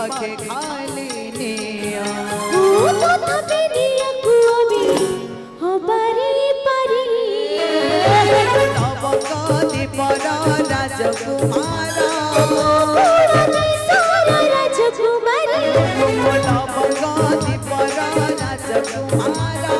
पाखे खाली निया दीपरा राजकुमारा दीपरा राजकुमारा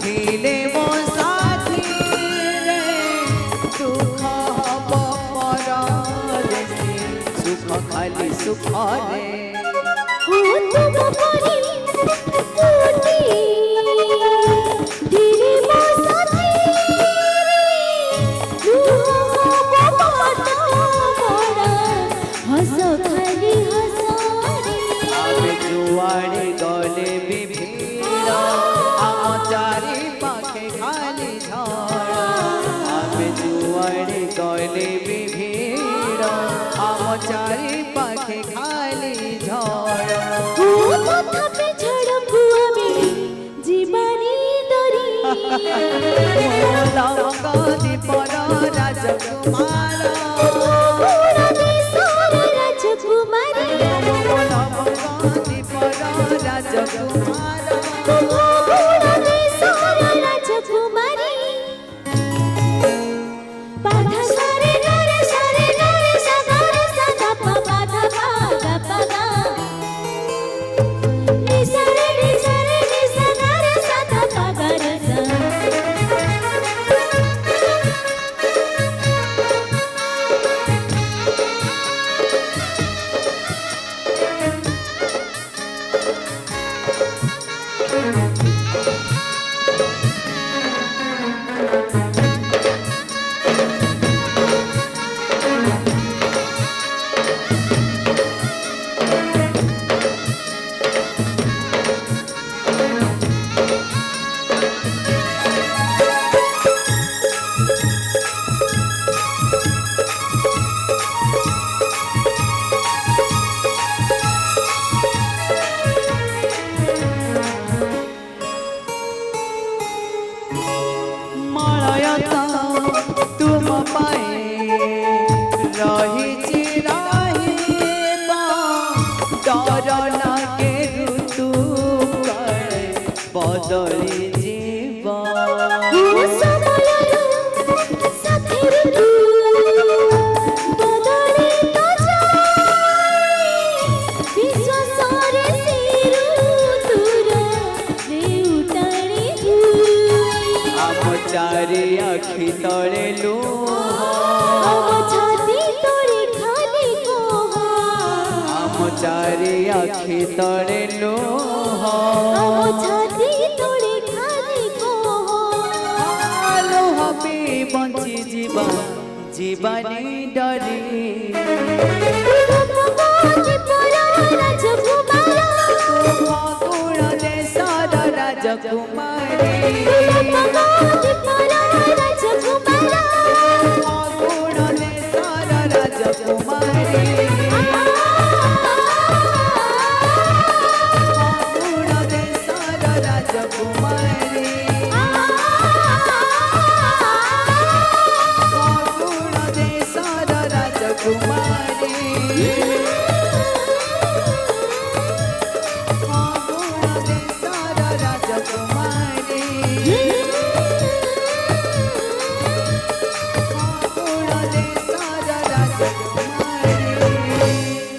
झीले मो साथी रे दुख हब पर सुख खाली सुख रे जुआड़े गले विभीड़ आम चारि पाखे खाली झड़ा आमे जुआड़े गले विभीड़ आम चारि पाखे खाली झड़ा दीपरा राजकुमारा तुम पाए रही डर लागे ऋतु बदली जीवा चारि आखि तले लो आम चारि आखि तले लो आलो हबे बंची जीवा जीवानी डरी राजकुमारी